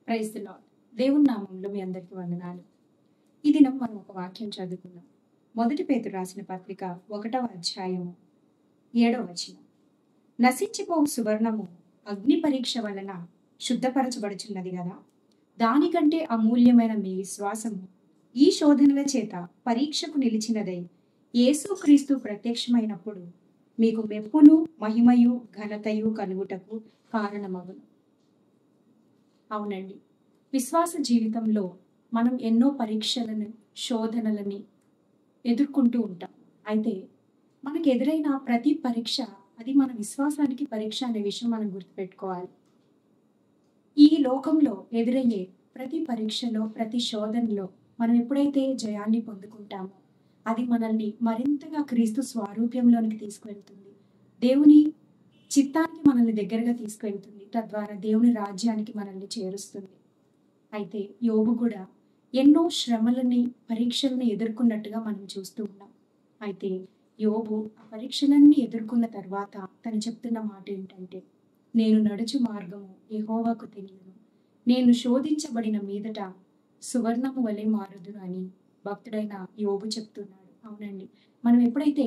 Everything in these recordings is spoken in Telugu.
Praise the lord. దేవుని నామంలో మీ అందరికీ వందనాలు. ఈ దినం మనం ఒక వాక్యం చదువుకుందాం. మొదటి పేతురు రాసిన పత్రిక 1వ అధ్యాయము 7వ వచనం. నశించిపోవు సువర్ణము అగ్ని పరీక్ష వలన శుద్ధపరచబడుచున్నది కదా, దానికంటే అమూల్యమైన మీ విశ్వాసము ఈ శోధనల చేత పరీక్షకు నిలిచినదై యేసుక్రీస్తు ప్రత్యక్షమైనప్పుడు మీకు మెప్పును మహిమయు ఘనతయు కలుగుటకు కారణమగును. అవునండి, విశ్వాస జీవితంలో మనం ఎన్నో పరీక్షలను శోధనలని ఎదుర్కొంటూ ఉంటాం. అయితే మనకు ఎదురైన ప్రతి పరీక్ష అది మన విశ్వాసానికి పరీక్ష అనే విషయం మనం గుర్తుపెట్టుకోవాలి. ఈ లోకంలో ఎదురయ్యే ప్రతి పరీక్షలో ప్రతి శోధనలో మనం ఎప్పుడైతే జయాన్ని పొందుకుంటామో అది మనల్ని మరింతగా క్రీస్తు స్వారూప్యంలోనికి తీసుకువెళ్తుంది. దేవుని చిత్తానికి మనల్ని దగ్గరగా తీసుకువెళ్తుంది. తద్వారా దేవుని రాజ్యానికి మనల్ని చేరుస్తుంది. అయితే యోబు కూడా ఎన్నో శ్రమలని పరీక్షలను ఎదుర్కొన్నట్టుగా మనం చూస్తూ ఉన్నాం. అయితే యోబు ఆ పరీక్షలన్నీ ఎదుర్కొన్న తర్వాత తను చెప్తున్న మాట ఏంటంటే, నేను నడుచు మార్గము యెహోవాకు తెలియను, నేను శోధించబడిన మీదట సువర్ణము వలె మారుదును అని భక్తుడైన యోబు చెప్తున్నాడు. అవునండి, మనం ఎప్పుడైతే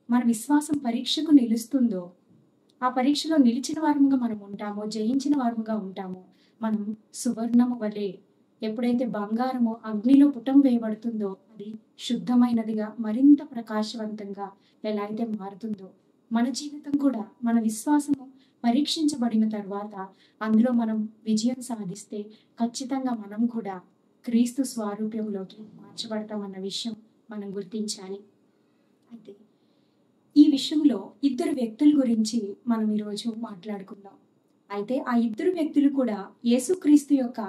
మన విశ్వాసం పరీక్షకు నిలుస్తుందో, ఆ పరీక్షలో నిలిచిన వారముగా మనం ఉంటామో, జయించిన వారముగా ఉంటామో, మనం సువర్ణము వలె, ఎప్పుడైతే బంగారము అగ్నిలో పుటం వేయబడుతుందో అది శుద్ధమైనదిగా మరింత ప్రకాశవంతంగా ఎలా అయితే మారుతుందో, మన జీవితం కూడా మన విశ్వాసము పరీక్షించబడిన తర్వాత అందులో మనం విజయం సాధిస్తే ఖచ్చితంగా మనం కూడా క్రీస్తు స్వారూప్యంలోకి మార్చబడతామన్న విషయం మనం గుర్తించాలి. అయితే ఈ విషయంలో ఇద్దరు వ్యక్తుల గురించి మనం ఈరోజు మాట్లాడుకుందాం. అయితే ఆ ఇద్దరు వ్యక్తులు కూడా యేసుక్రీస్తు యొక్క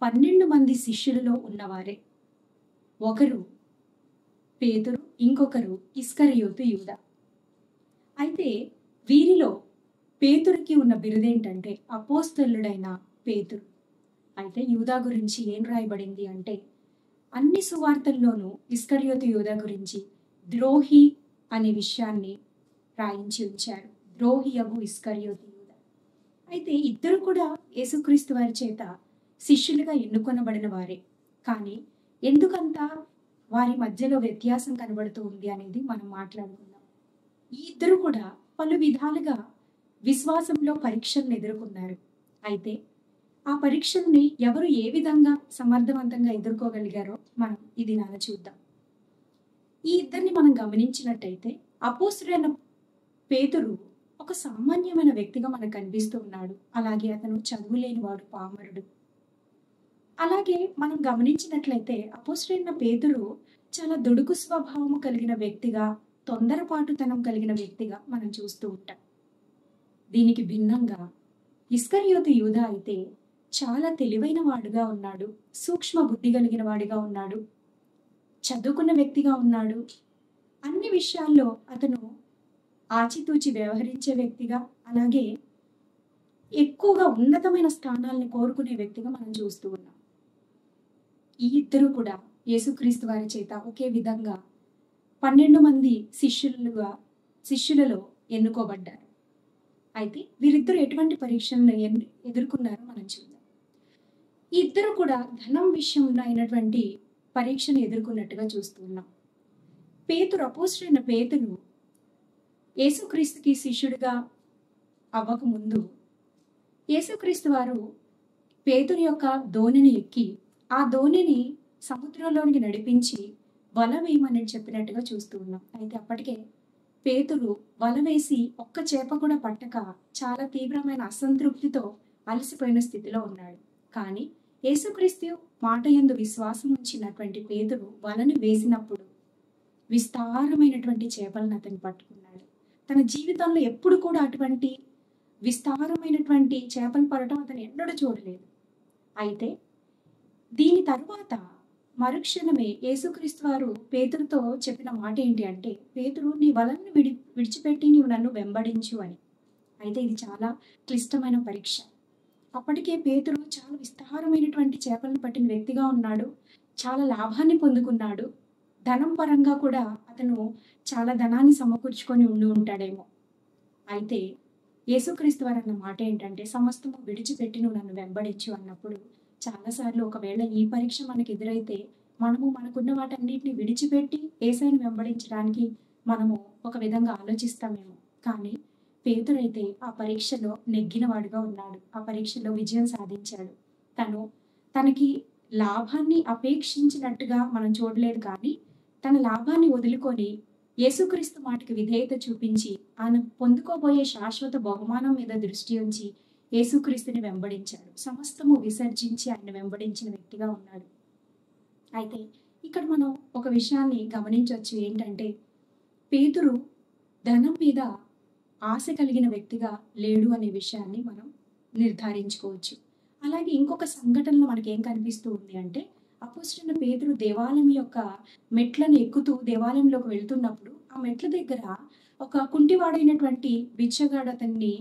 12 మంది శిష్యులలో ఉన్నవారే. ఒకరు పేతురు, ఇంకొకరు ఇస్కరియోతు యూదా. అయితే వీరిలో పేతురుకి ఉన్న బిరుదేంటంటే అపోస్తలుడైన పేతురు. అయితే యూదా గురించి ఏం రాయబడింది అంటే, అన్ని సువార్తల్లోనూ ఇస్కరియోతు యూదా గురించి ద్రోహి అనే విషయాన్ని రాయించి ఉంచారు. ద్రోహి అగు ఇస్కరియోతు యూదా. అయితే ఇద్దరు కూడా యేసుక్రీస్తు వారి చేత శిష్యులుగా ఎన్నుకొనబడిన వారే. కానీ ఎందుకంతా వారి మధ్యలో వ్యత్యాసం కనబడుతూ ఉంది అనేది మనం మాట్లాడుకుందాం. ఈ ఇద్దరు కూడా పలు విధాలుగా విశ్వాసంలో పరీక్షలను ఎదుర్కొన్నారు. అయితే ఆ పరీక్షల్ని ఎవరు ఏ విధంగా సమర్థవంతంగా ఎదుర్కోగలిగారో మనం ఈ దినాన చూద్దాం. ఈ ఇద్దరిని మనం గమనించినట్టయితే అపోస్తలుడైన పేతురు ఒక సామాన్యమైన వ్యక్తిగా మనకు కనిపిస్తూ ఉన్నాడు. అలాగే అతను చదువులేనివాడు, పామరుడు. అలాగే మనం గమనించినట్లయితే అపోస్తలుడైన పేతురు చాలా దుడుకు స్వభావము కలిగిన వ్యక్తిగా, తొందరపాటుతనం కలిగిన వ్యక్తిగా మనం చూస్తూ ఉంటాం. దీనికి భిన్నంగా ఇస్కరియోతు యూదా అయితే చాలా తెలివైన వాడుగా ఉన్నాడు, సూక్ష్మ బుద్ధి కలిగిన వాడిగా ఉన్నాడు, చదువుకున్న వ్యక్తిగా ఉన్నాడు. అన్ని విషయాల్లో అతను ఆచితూచి వ్యవహరించే వ్యక్తిగా, అలాగే ఎక్కువగా ఉన్నతమైన స్థానాలను కోరుకునే వ్యక్తిగా మనం చూస్తూ ఉన్నాం. ఈ ఇద్దరు కూడా యేసుక్రీస్తు వారి చేత ఒకే విధంగా 12 మంది శిష్యులలో ఎన్నుకోబడ్డారు. అయితే వీరిద్దరు ఎటువంటి పరీక్షలను ఎదుర్కొన్నారో మనం చూద్దాం. ఈ ఇద్దరు కూడా ధనం విషయంలో అయినటువంటి పరీక్షను ఎదుర్కొన్నట్టుగా చూస్తున్నాం. అపోస్తలుడైన పేతురు యేసుక్రీస్తుకి శిష్యుడిగా అవ్వకముందు యేసుక్రీస్తు వారు పేతురు యొక్క దోణిని ఎక్కి ఆ దోణిని సముద్రంలోనికి నడిపించి వల వేయమని చెప్పినట్టుగా చూస్తూ ఉన్నాం. అయితే అప్పటికే పేతురు వల వేసి ఒక్క చేప కూడా పట్టక చాలా తీవ్రమైన అసంతృప్తితో అలసిపోయిన స్థితిలో ఉన్నాడు. కానీ యేసుక్రీస్తు మాట యందు విశ్వాసం ఉంచినటువంటి పేతురు వలను వేసినప్పుడు విస్తారమైనటువంటి చేపలను అతను పట్టుకున్నాడు. తన జీవితంలో ఎప్పుడు కూడా అటువంటి విస్తారమైనటువంటి చేపలు పడటం అతను ఎన్నడూ చూడలేదు. అయితే దీని తరువాత మరుక్షణమే యేసుక్రీస్తు వారు పేతురుతో చెప్పిన మాట ఏంటి అంటే, పేతురు నీ వలను విడిచిపెట్టి నీవు నన్ను వెంబడించు అని. అయితే ఇది చాలా క్లిష్టమైన పరీక్ష. అప్పటికే పేతురు చాలా విస్తారమైనటువంటి చేపలను పట్టిన వ్యక్తిగా ఉన్నాడు, చాలా లాభాన్ని పొందుకున్నాడు. ధనం పరంగా కూడా అతను చాలా ధనాన్ని సమకూర్చుకొని ఉండి ఉంటాడేమో. అయితే యేసుక్రీస్తు వారు అన్న మాట ఏంటంటే, సమస్తము విడిచిపెట్టి నువ్వు నన్ను వెంబడించు అన్నప్పుడు, చాలాసార్లు ఒకవేళ ఈ పరీక్ష మనకు ఎదురైతే, మనము మనకున్న వాటన్నిటిని విడిచిపెట్టి యేసయ్యను వెంబడించడానికి మనము ఒక విధంగా ఆలోచిస్తామేమో. కానీ పేతురైతే ఆ పరీక్షలో నెగ్గినవాడుగా ఉన్నాడు. ఆ పరీక్షలో విజయం సాధించాడు. తనకి లాభాన్ని అపేక్షించినట్టుగా మనం చూడలేదు కానీ, తన లాభాన్ని వదులుకొని యేసుక్రీస్తు మాటకి విధేయత చూపించి, ఆయన పొందుకోబోయే శాశ్వత బహుమానం మీద దృష్టి ఉంచి యేసుక్రీస్తుని వెంబడించాడు. సమస్తము విసర్జించి ఆయన వెంబడించిన వ్యక్తిగా ఉన్నాడు. అయితే ఇక్కడ మనం ఒక విషయాన్ని గమనించవచ్చు. ఏంటంటే, పేతురు ధనం మీద ఆశ కలిగిన వ్యక్తిగా లేడు అనే విషయాన్ని మనం నిర్ధారించుకోవచ్చు. అలాగే ఇంకొక సంఘటనలో మనకేం కనిపిస్తూ ఉంది అంటే, అపోస్తలుడైన పేతురు దేవాలయం యొక్క మెట్లను ఎక్కుతూ దేవాలయంలోకి వెళ్తున్నప్పుడు, ఆ మెట్ల దగ్గర ఒక కుంటివాడైనటువంటి బిచ్చగాడు అతని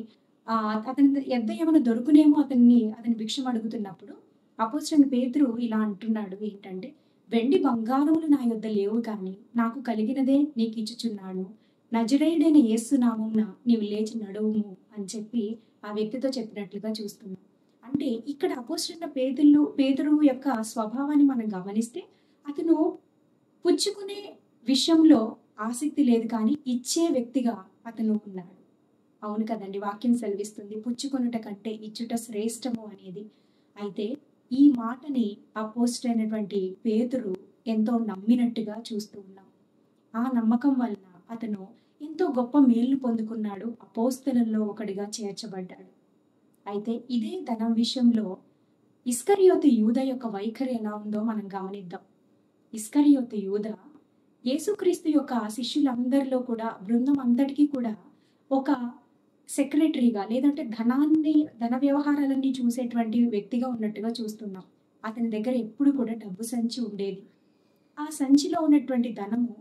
ఎద్ద ఏమైనా దొరుకునేమో అతని భిక్షం అడుగుతున్నప్పుడు, అపోస్తలుడైన పేతురు ఇలా అంటున్నాడు. ఏంటంటే, వెండి బంగారములు నా యొద్ద లేవు కానీ నాకు కలిగినదే నీకు ఇచ్చుచున్నాను. నజరేయుడైన యేసు నామమున నీవు లేచి నడువుము అని చెప్పి ఆ వ్యక్తితో చెప్పినట్లుగా చూస్తున్నాం. అంటే ఇక్కడ అపోస్తలుడైన పేతురు యొక్క స్వభావాన్ని మనం గమనిస్తే, అతను పుచ్చుకునే విషయంలో ఆసక్తి లేదు కానీ ఇచ్చే వ్యక్తిగా అతను ఉన్నాడు. అవును కదండి, వాక్యం సెలవిస్తుంది, పుచ్చుకొనుట కంటే ఇచ్చుట శ్రేష్టము అనేది. అయితే ఈ మాటని అపోస్తలుడైనటువంటి పేతురు ఎంతో నమ్మినట్టుగా చూస్తూ ఉన్నాం. ఆ నమ్మకం వలన అతను ఎంతో గొప్ప మేలు పొందుకున్నాడు, అపోస్తలుల్లో ఒకడిగా చేర్చబడ్డాడు. అయితే ఇదే ధనం విషయంలో ఇస్కరియోతు యూద యొక్క వైఖరి ఎలా ఉందో మనం గమనిద్దాం. ఇస్కరియోతు యూద యేసుక్రీస్తు యొక్క శిష్యులందరిలో కూడా, బృందం అంతటికీ కూడా ఒక సెక్రటరీగా, లేదంటే ధన వ్యవహారాలన్నీ చూసేటువంటి వ్యక్తిగా ఉన్నట్టుగా చూస్తున్నాం. అతని దగ్గర ఎప్పుడు కూడా డబ్బు సంచి ఉండేది. ఆ సంచిలో ఉన్నటువంటి ధనము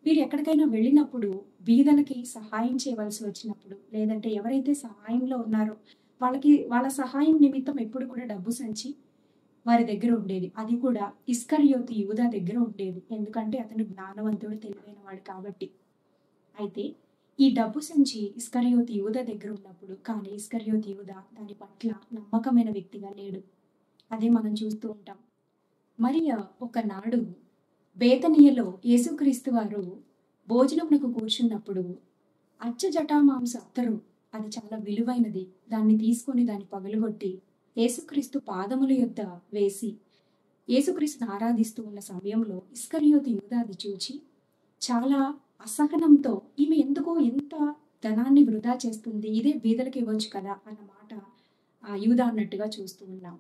వీరు ఎక్కడికైనా వెళ్ళినప్పుడు, బీదలకి సహాయం చేయవలసి వచ్చినప్పుడు, లేదంటే ఎవరైతే సహాయంలో ఉన్నారో వాళ్ళ సహాయం నిమిత్తం ఎప్పుడు కూడా డబ్బు సంచి వారి దగ్గర ఉండేది. అది కూడా ఇస్కరియోతు యూదా దగ్గర ఉండేది. ఎందుకంటే అతను జ్ఞానవంతుడు, తెలివైన వాడు కాబట్టి. అయితే ఈ డబ్బు సంచి ఇస్కరియోతు యూదా దగ్గర ఉన్నప్పుడు, కానీ ఇస్కరియోతు యూదా దాని పట్ల నమ్మకమైన వ్యక్తిగా లేడు. అదే మనం చూస్తూ ఉంటాం. మరి ఒకనాడు బేతనియలో యేసుక్రీస్తు వారు భోజనమునకు కూర్చున్నప్పుడు, అచ్చ జటామాంస అత్తరు, అది చాలా విలువైనది, దాన్ని తీసుకొని దాన్ని పగలగొట్టి యేసుక్రీస్తు పాదముల యొద్ద వేసి యేసుక్రీస్తుని ఆరాధిస్తూ ఉన్న సమయంలో ఇస్కరియోతు యూదా అది చూచి చాలా అసహనంతో, ఈమె ఎందుకు ఎంత ధనాన్ని వృధా చేస్తుంది, ఇదే బీదలకు ఇవ్వచ్చు కదా అన్న మాట యూదా అన్నట్టుగా చూస్తూ ఉన్నాం.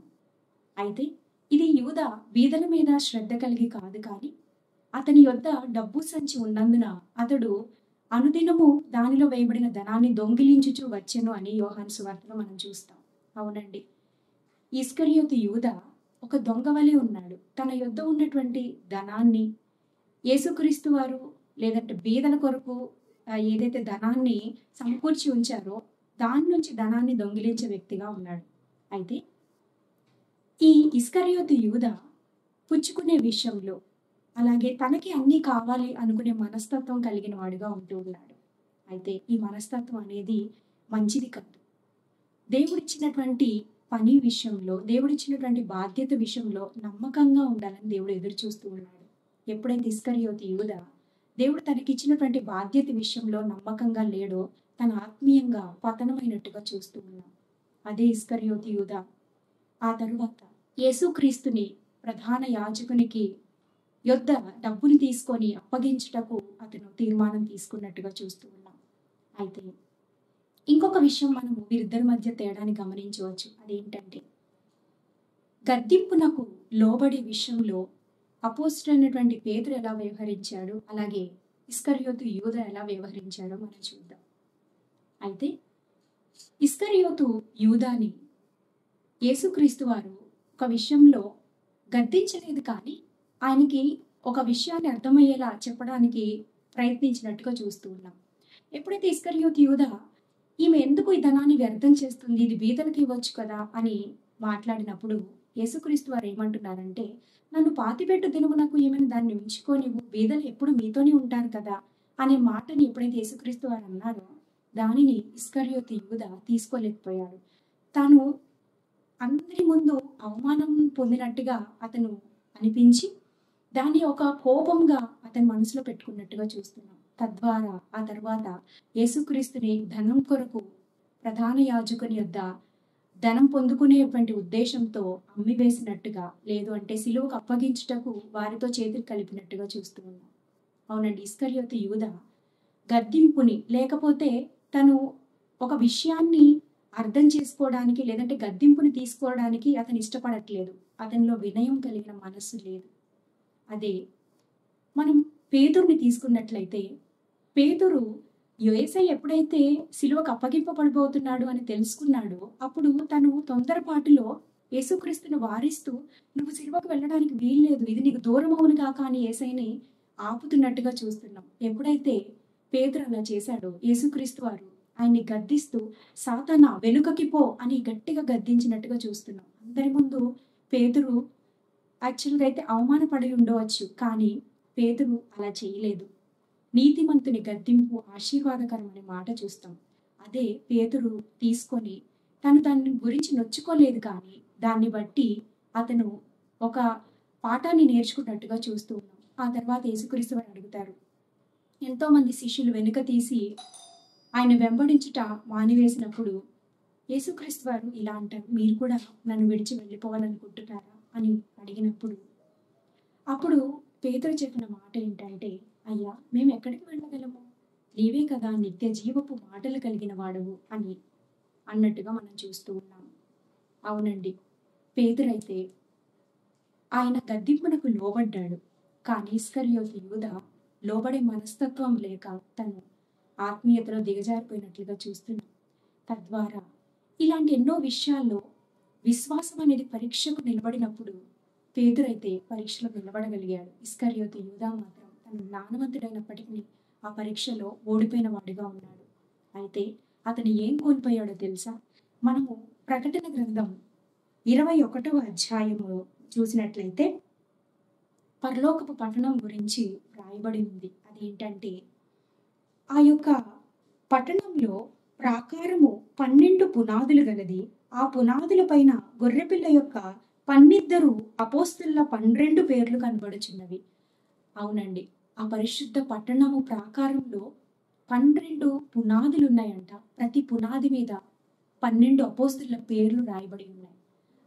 అయితే ఇది యూదా బీదల మీద శ్రద్ధ కలిగి కాదు, కానీ అతని యొద్ద డబ్బు సంచి ఉన్నందున అతడు అనుదినము దానిలో వేయబడిన ధనాన్ని దొంగిలించుచూ వచ్చెను అని యోహాను సువార్తలో మనం చూస్తాం. అవునండి, ఇస్కరియోతు యూదా ఒక దొంగ వలె ఉన్నాడు. తన యొద్ద ఉన్నటువంటి ధనాన్ని యేసుక్రీస్తు వారు, లేదంటే బీదల కొరకు ఏదైతే ధనాన్ని సమకూర్చి ఉంచారో దాని నుంచి ధనాన్ని దొంగిలించే వ్యక్తిగా ఉన్నాడు. అయితే ఈ ఇస్కరియోతు యూదా పుచ్చుకునే విషయంలో, అలాగే తనకి అన్నీ కావాలి అనుకునే మనస్తత్వం కలిగిన వాడుగా ఉంటూ ఉన్నాడు. అయితే ఈ మనస్తత్వం అనేది మంచిది కాదు. దేవుడిచ్చినటువంటి పని విషయంలో, దేవుడిచ్చినటువంటి బాధ్యత విషయంలో నమ్మకంగా ఉండాలని దేవుడు ఎదురు చూస్తూ ఉన్నాడు. ఎప్పుడైతే ఇస్కరియోతు యూదా దేవుడు తనకిచ్చినటువంటి బాధ్యత విషయంలో నమ్మకంగా లేడో, తన ఆత్మీయంగా పతనమైనట్టుగా చూస్తూ ఉన్నాం. అదే ఇస్కరియోతు యూదా ఆ తరువాత యేసుక్రీస్తుని ప్రధాన యాజకునికి యొద్ద డబ్బుని తీసుకొని అప్పగించుటకు అతను తీర్మానం తీసుకున్నట్టుగా చూస్తూ ఉన్నాం. అయితే ఇంకొక విషయం మనం వీరిద్దరి మధ్య తేడాని గమనించవచ్చు. అదేంటంటే, గద్దింపునకు లోబడే విషయంలో అపోస్తలుడైనటువంటి పేతురు ఎలా వ్యవహరించాడు, అలాగే ఇస్కరియోతు యూదా ఎలా వ్యవహరించాడో మనం చూద్దాం. అయితే ఇస్కరియోతు యూదాని యేసుక్రీస్తు వారు ఒక విషయంలో గద్దించలేదు, కానీ ఆయనకి ఒక విషయాన్ని అర్థమయ్యేలా చెప్పడానికి ప్రయత్నించినట్టుగా చూస్తూ ఉన్నాం. ఎప్పుడైతే ఇస్కరియోతు యూదా ఈమె ఎందుకు ఈ ధనాన్ని వ్యర్థం చేస్తుంది, ఇది బీదలకు ఇవ్వచ్చు కదా అని మాట్లాడినప్పుడు యేసుక్రీస్తు వారు ఏమంటున్నారంటే, నన్ను పాతిపెట్టు దినమునకు ఏమైనా దాన్ని ఉంచుకొని, బీదలు ఎప్పుడు మీతోనే ఉంటారు కదా అనే మాటని ఎప్పుడైతే యేసుక్రీస్తు వారు అన్నారో, దానిని ఇస్కరియోతు యూదా తీసుకోలేకపోయాడు. తాను అందరి ముందు అవమానం పొందినట్టుగా అతను అనిపించి దాన్ని ఒక కోపంగా అతని మనసులో పెట్టుకున్నట్టుగా చూస్తున్నాం. తద్వారా ఆ తర్వాత యేసుక్రీస్తుని ధనం కొరకు ప్రధాన యాజకుని యొద్ద ధనం పొందుకునేటువంటి ఉద్దేశంతో అమ్మివేసినట్టుగా, లేదు అంటే సిలువకు అప్పగించుటకు వారితో చేతులు కలిపినట్టుగా చూస్తూ ఉన్నాం. అవునండి, ఇస్కరియోతు యూదా గద్దింపుని, లేకపోతే తను ఒక విషయాన్ని అర్థం చేసుకోవడానికి, లేదంటే గద్దింపుని తీసుకోవడానికి అతను ఇష్టపడట్లేదు. అతనిలో వినయం కలిగిన మనస్సు లేదు. అదే మనం పేతురుని తీసుకున్నట్లయితే, పేతురు యేసయ్య ఎప్పుడైతే సిలువకు అప్పగింపబడిపోతున్నాడు అని తెలుసుకున్నాడో, అప్పుడు తను తొందరపాటులో యేసుక్రీస్తును వారిస్తూ, నువ్వు సిలువకు వెళ్ళడానికి వీల్లేదు, ఇది నీకు దూరం అవును కాక అని యేసయ్యని ఆపుతున్నట్టుగా చూస్తున్నాం. ఎప్పుడైతే పేతురు అలా చేశాడో, యేసుక్రీస్తు వారు ఆయన్ని గద్దిస్తూ, సాతానా వెనుకకి పో అని గట్టిగా గద్దించినట్టుగా చూస్తున్నాం. అందరి ముందు పేతురు యాక్చువల్గా అయితే అవమానపడి ఉండవచ్చు, కానీ పేతురు అలా చేయలేదు. నీతిమంతుని గద్దింపు ఆశీర్వాదకరం అనే మాట చూస్తాం. అదే పేతురు తీసుకొని తను దాని గురించి నొచ్చుకోలేదు, కానీ దాన్ని బట్టి అతను ఒక పాఠాన్ని నేర్చుకున్నట్టుగా చూస్తూ ఉన్నాం. ఆ తర్వాత యేసుక్రీస్తు వారు అడుగుతారు, ఎంతో మంది శిష్యులు వెనుక తీసి ఆయన వెంబడించుట మానివేసినప్పుడు యేసుక్రీస్తు వారు ఇలా అంటారు, మీరు కూడా నన్ను విడిచి వెళ్ళిపోవాలనుకుంటున్నారా అని అడిగినప్పుడు, అప్పుడు పేతురు చెప్పిన మాట ఏంటంటే, అయ్యా, మేము ఎక్కడికి వెళ్ళగలము, నీవే కదా నిత్య జీవపు మాటలు కలిగిన వాడవు అని అన్నట్టుగా మనం చూస్తూ ఉన్నాం. అవునండి, పేతురైతే ఆయన గద్దింపునకు లోబడ్డాడు, కానీ ఇస్కరియోతు యూదా లోబడే మనస్తత్వం లేక తను ఆత్మీయతలో దిగజారిపోయినట్లుగా చూస్తున్నాం. తద్వారా ఇలాంటి ఎన్నో విషయాల్లో విశ్వాసం అనేది పరీక్షకు నిలబడినప్పుడు పేతురైతే పరీక్షలో నిలబడగలిగాడు. ఇస్కరియోతు యూదా మాత్రం తను జ్ఞానవంతుడైనప్పటికీ ఆ పరీక్షలో ఓడిపోయిన వాడిగా ఉన్నాడు. అయితే అతను ఏం కోల్పోయాడో తెలుసా? మనము ప్రకటన గ్రంథం 21వ అధ్యాయము చూసినట్లయితే పరలోకపు పట్టణం గురించి రాయబడి ఉంది. అదేంటంటే, ఆ యొక్క పట్టణంలో ప్రాకారము 12 పునాదులు గలది. ఆ పునాదుల పైన గొర్రెపిల్ల యొక్క 12 అపోస్తలుల 12 పేర్లు కనబడుచున్నవి. అవునండి, ఆ పరిశుద్ధ పట్టణము ప్రాకారంలో 12 పునాదులు ఉన్నాయంట. ప్రతి పునాది మీద 12 అపోస్తలుల పేర్లు రాయబడి ఉన్నాయి.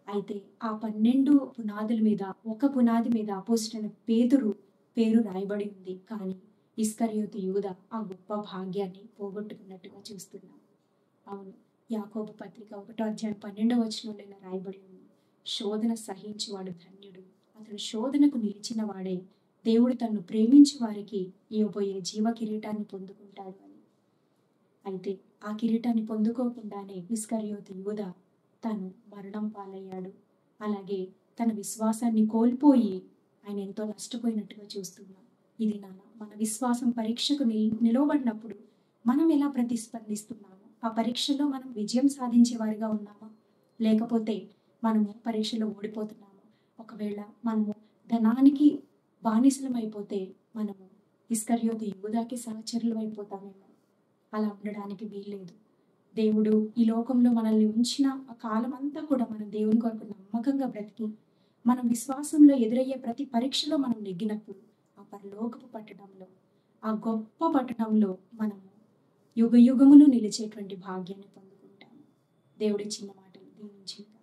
అయితే ఆ 12 పునాదుల మీద ఒక పునాది మీద అపోస్తలుడైన పేతురు పేరు రాయబడి ఉంది. కానీ ఇస్కరియోతు యూదా ఆ గొప్ప భాగ్యాన్ని పోగొట్టుకున్నట్టుగా చూస్తున్నాం. అవును, యాకోబు పత్రిక 1వ అధ్యాయం 12వ వచనంలో ఇలా రాయబడి ఉంది, శోధన సహించువాడు ధన్యుడు, అతడు శోధనకు నిలిచిన వాడే దేవుడు తన్ను ప్రేమించు వారికి ఇవ్వబోయే జీవ కిరీటాన్ని పొందుకుంటాడు అని. అయితే ఆ కిరీటాన్ని పొందుకోకుండానే ఇస్కరియోతు యూదా తను మరణం పాలయ్యాడు. అలాగే తన విశ్వాసాన్ని కోల్పోయి ఆయన ఎంతో నష్టపోయినట్టుగా చూస్తున్నాం. ఇది మన విశ్వాసం పరీక్షకు నిలవబడినప్పుడు మనం ఎలా ప్రతిస్పందిస్తున్నాము? ఆ పరీక్షలో మనం విజయం సాధించే వారిగా ఉన్నామా, లేకపోతే మనము పరీక్షలో ఓడిపోతున్నాము? ఒకవేళ మనము ధనానికి బానిసలం అయిపోతే మనము ఇస్కరియోతు యూదాకి సహచరులు అయిపోతామేమో. అలా ఉండడానికి వీల్లేదు. దేవుడు ఈ లోకంలో మనల్ని ఉంచిన ఆ కాలం అంతా కూడా మనం దేవుని కొరకు నమ్మకంగా బ్రతికి మనం విశ్వాసంలో ఎదురయ్యే ప్రతి పరీక్షలో మనం నెగ్గినప్పుడు ఆ పరలోకపు పట్టణంలో, ఆ గొప్ప పట్టణంలో మనము యుగ యుగములు నిలిచేటువంటి భాగ్యాన్ని పొందుకుంటాము. దేవుడి చిన్న మాటలు దీవించుగాక.